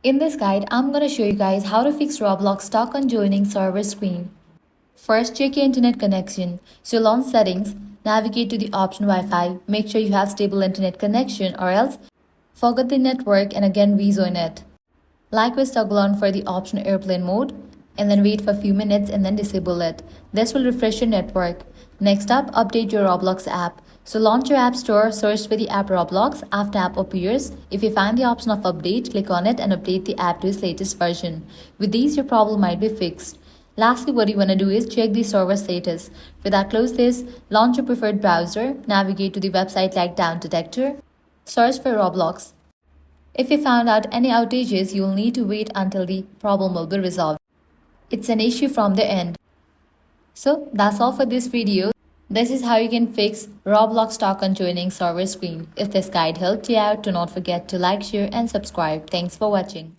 In this guide, I'm going to show you guys how to fix Roblox stuck on joining server screen. First, check your internet connection. So launch settings, navigate to the option Wi-Fi, make sure you have stable internet connection or else forget the network and again rejoin it. Likewise, toggle on for the option airplane mode and then wait for a few minutes and then disable it. This will refresh your network. Next up, update your Roblox app. So launch your app store, search for the app Roblox. After app appears, if you find the option of update, click on it and update the app to its latest version. With these, your problem might be fixed. Lastly, what you want to do is check the server status. For that, close this, launch your preferred browser, navigate to the website like Down Detector, search for Roblox. If you found out any outages, you'll need to wait until the problem will be resolved. It's an issue from the end. So that's all for this video. This is how you can fix Roblox stuck on joining server screen. If this guide helped you out, do not forget to like, share and subscribe. Thanks for watching.